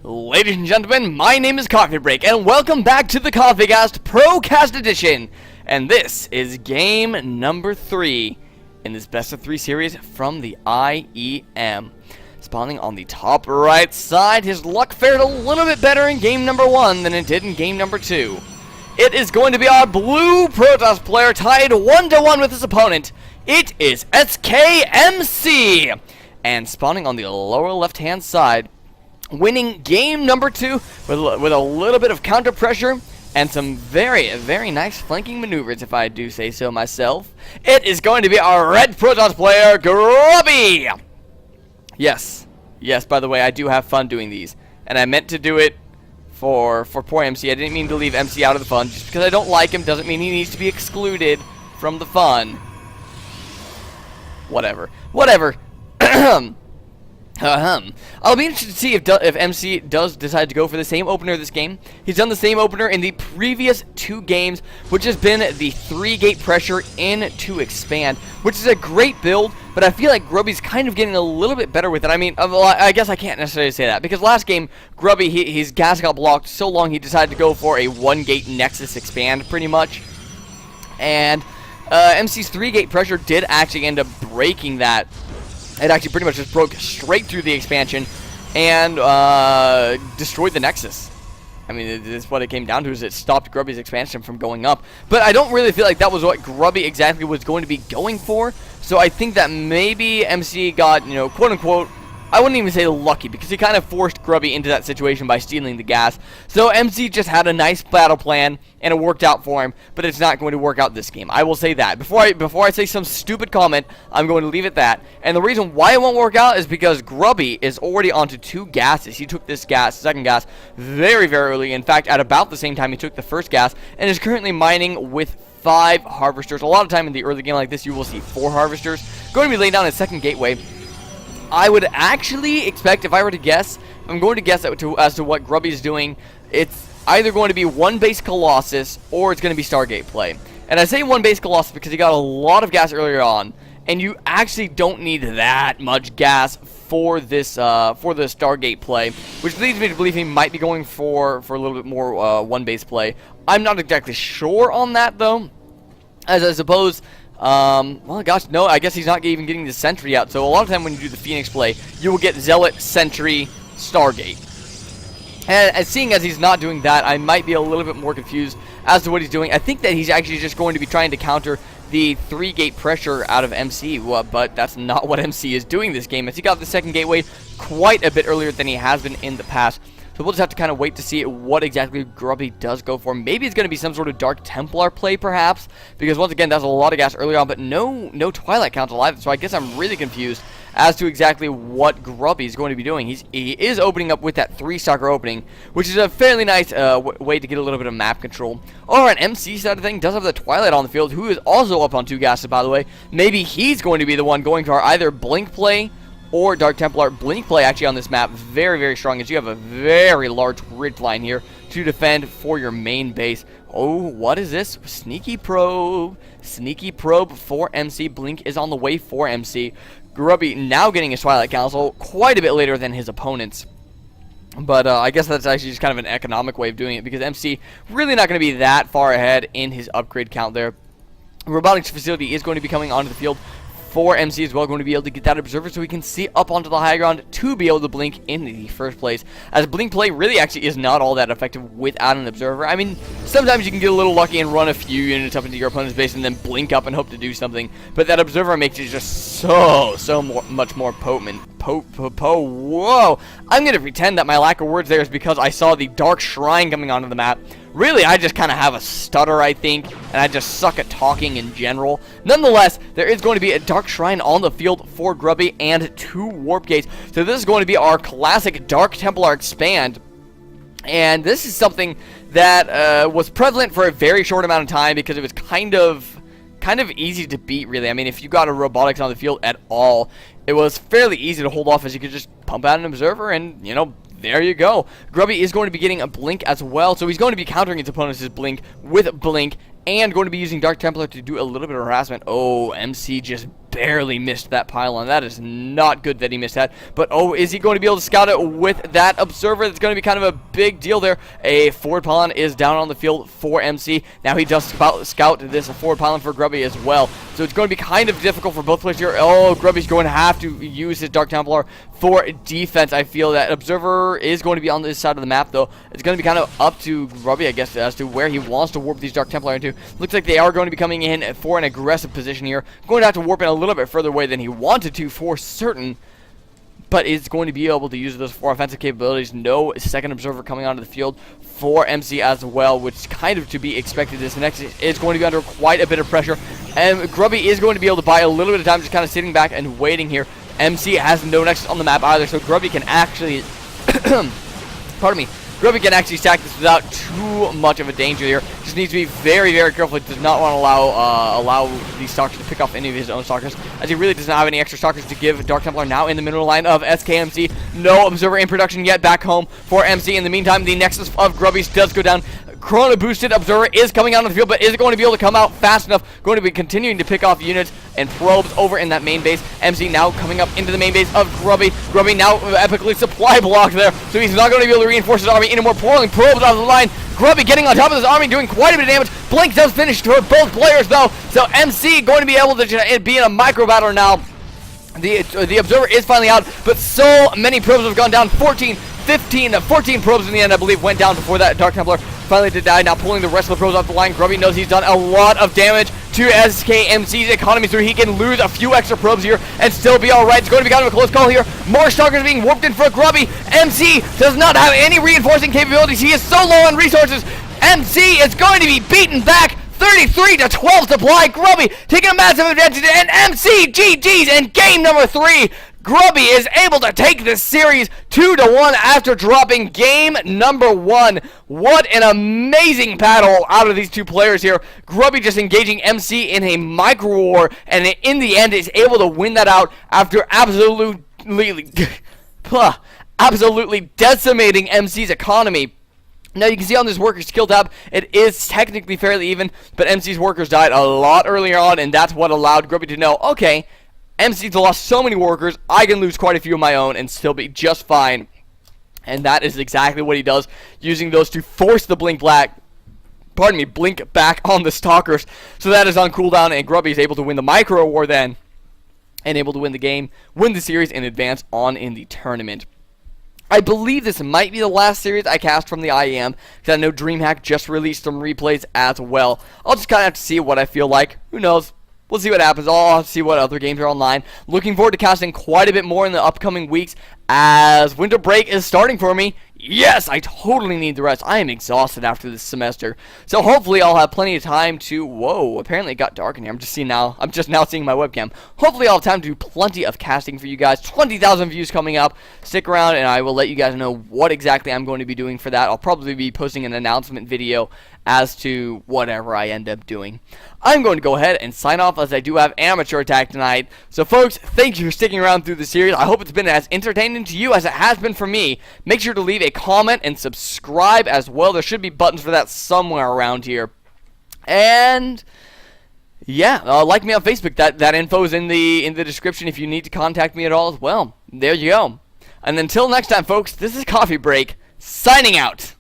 Ladies and gentlemen, my name is Coffee Break, and welcome back to the CoffeeCast ProCast Edition. And this is game number 3 in this best of 3 series from the IEM. Spawning on the top right side, his luck fared a little bit better in game number 1 than it did in game number 2. It is going to be our blue Protoss player tied 1-1 with his opponent. It is SKMC. And spawning on the lower left-hand side, winning game number 2 with a little bit of counter pressure and some very, very nice flanking maneuvers, if I do say so myself. It is going to be our red Protoss player, Grubby. Yes, by the way, I do have fun doing these, and I meant to do it for poor MC. I didn't mean to leave MC out of the fun. Just because I don't like him doesn't mean he needs to be excluded from the fun. Whatever. I'll be interested to see if MC does decide to go for the same opener this game. He's done the same opener in the previous 2 games, which has been the 3-gate pressure in to expand, which is a great build, but I feel like Grubby's kind of getting a little bit better with it. I mean, I guess I can't necessarily say that, because last game, Grubby, his gas got blocked so long he decided to go for a 1-gate Nexus expand, pretty much. And MC's 3-gate pressure did actually end up breaking that. It actually pretty much just broke straight through the expansion and destroyed the Nexus. I mean, that's what it came down to, is it stopped Grubby's expansion from going up. But I don't really feel like that was what Grubby exactly was going to be going for. So I think that maybe MC got, you know, quote-unquote, I wouldn't even say lucky, because he kind of forced Grubby into that situation by stealing the gas. So MC just had a nice battle plan, and it worked out for him, but it's not going to work out this game. I will say that. Before I say some stupid comment, I'm going to leave it that. And the reason why it won't work out is because Grubby is already onto 2 gases. He took this second gas, very, very early. In fact, at about the same time he took the first gas, and is currently mining with 5 harvesters. A lot of time in the early game like this, you will see 4 harvesters. Going to be laying down his second gateway. I would actually expect, if I were to guess, if I'm going to guess as to what Grubby's doing, it's either going to be 1 base Colossus or it's going to be Stargate play. And I say 1 base Colossus because he got a lot of gas earlier on, and you actually don't need that much gas for this for the Stargate play, which leads me to believe he might be going for a little bit more 1 base play. I'm not exactly sure on that though, as I suppose. Well, gosh, no, I guess he's not even getting the Sentry out. So a lot of time when you do the Phoenix play, you will get Zealot, Sentry, Stargate. And seeing as he's not doing that, I might be a little bit more confused as to what he's doing. I think that he's actually just going to be trying to counter the 3-gate pressure out of MC, but that's not what MC is doing this game, as he got the second gateway quite a bit earlier than he has been in the past. So we'll just have to kind of wait to see what exactly Grubby does go for. Maybe it's going to be some sort of Dark Templar play, perhaps, because once again, that's a lot of gas early on, but no Twilight Council either. So I guess I'm really confused as to exactly what Grubby is going to be doing. He is opening up with that 3-stalker opening, which is a fairly nice way to get a little bit of map control. Or an MC side of thing does have the Twilight on the field, who is also up on 2 gases, by the way. Maybe he's going to be the one going for either Blink play or Dark Templar. Blink play actually on this map very, very strong, as you have a very large ridge line here to defend for your main base. Oh, what is this? Sneaky probe for MC. Blink is on the way for MC. Grubby now getting his Twilight Council quite a bit later than his opponents. But I guess that's actually just kind of an economic way of doing it, because MC really not going to be that far ahead in his upgrade count there. Robotics facility is going to be coming onto the field for MC as well, going to be able to get that observer so he can see up onto the high ground to be able to blink in the first place, as blink play really actually is not all that effective without an observer. I mean, sometimes you can get a little lucky and run a few units up into your opponent's base and then blink up and hope to do something, but that observer makes it just much more potent. Whoa! I'm going to pretend that my lack of words there is because I saw the Dark Shrine coming onto the map. Really, I just kind of have a stutter, I think, and I just suck at talking in general. Nonetheless, there is going to be a Dark Shrine on the field for Grubby and 2 Warp Gates. So this is going to be our classic Dark Templar expand. And this is something that was prevalent for a very short amount of time, because it was kind of easy to beat, really. I mean, if you got a robotics on the field at all, it was fairly easy to hold off, as you could just pump out an observer and, you know, there you go. Grubby is going to be getting a blink as well, so he's going to be countering his opponent's blink with blink, and going to be using Dark Templar to do a little bit of harassment. Oh, MC just barely missed that pylon. That is not good that he missed that. But, oh, is he going to be able to scout it with that observer? It's going to be kind of a big deal there. A forward pylon is down on the field for MC. Now he does scout this forward pylon for Grubby as well. So it's going to be kind of difficult for both players here. Oh, Grubby's going to have to use his Dark Templar for defense. I feel that observer is going to be on this side of the map, though. It's going to be kind of up to Grubby, I guess, as to where he wants to warp these Dark Templar into. Looks like they are going to be coming in for an aggressive position here. Going to have to warp in a little bit further away than he wanted to for certain, but is going to be able to use those for offensive capabilities. No second observer coming onto the field for MC as well, which is kind of to be expected. This next is going to be under quite a bit of pressure, and Grubby is going to be able to buy a little bit of time, just kind of sitting back and waiting here. MC has no nexus on the map either, so Grubby can actually pardon me, Grubby can actually stack this without too much of a danger here. Just needs to be very, very careful. He does not want to allow these stalkers to pick off any of his own stalkers, as he really does not have any extra stalkers to give Dark Templar. Now in the middle line of SKMC. No observer in production yet. Back home for MC. In the meantime, the nexus of Grubby's does go down. Chrono boosted observer is coming out of the field, but is it going to be able to come out fast enough? Going to be continuing to pick off units and probes over in that main base. MC now coming up into the main base of Grubby. Grubby now epically supply blocked there, so he's not going to be able to reinforce his army anymore. Pouring probes out of the line. Grubby getting on top of his army, doing quite a bit of damage. Blink does finish for both players though, so MC going to be able to be in a micro battle now. The observer is finally out, but so many probes have gone down. 14 probes in the end, I believe, went down before that Dark Templar finally did die. Now pulling the rest of the probes off the line. Grubby knows he's done a lot of damage to SKMC's economy, so he can lose a few extra probes here and still be alright. It's going to be kind of a close call here. More stalkers being warped in for Grubby. MC does not have any reinforcing capabilities. He is so low on resources. MC is going to be beaten back 33-12 supply. Grubby taking a massive advantage, and MC GG's in game number 3. Grubby is able to take this series 2-1 after dropping game number 1. What an amazing battle out of these two players here. Grubby just engaging MC in a micro war, and in the end is able to win that out after absolutely decimating MC's economy. Now you can see on this worker skill tab, it is technically fairly even, but MC's workers died a lot earlier on, and that's what allowed Grubby to know, okay, MC's lost so many workers, I can lose quite a few of my own and still be just fine. And that is exactly what he does, using those to force the blink back on the stalkers. So that is on cooldown, and Grubby is able to win the micro war then, and able to win the game, win the series, and advance on in the tournament. I believe this might be the last series I cast from the IEM, because I know DreamHack just released some replays as well. I'll just kind of have to see what I feel like. Who knows? We'll see what happens. I'll see what other games are online. Looking forward to casting quite a bit more in the upcoming weeks as winter break is starting for me. Yes, I totally need the rest. I am exhausted after this semester. So hopefully I'll have plenty of time to... Whoa, apparently it got dark in here. I'm just now seeing my webcam. Hopefully I'll have time to do plenty of casting for you guys. 20,000 views coming up. Stick around and I will let you guys know what exactly I'm going to be doing for that. I'll probably be posting an announcement video as to whatever I end up doing. I'm going to go ahead and sign off as I do have Amateur Attack tonight. So folks, thank you for sticking around through the series. I hope it's been as entertaining to you as it has been for me. Make sure to leave a comment and subscribe as well. There should be buttons for that somewhere around here. And yeah, like me on Facebook. That info is in the description if you need to contact me at all as well. There you go. And until next time, folks, this is Coffee Break, signing out.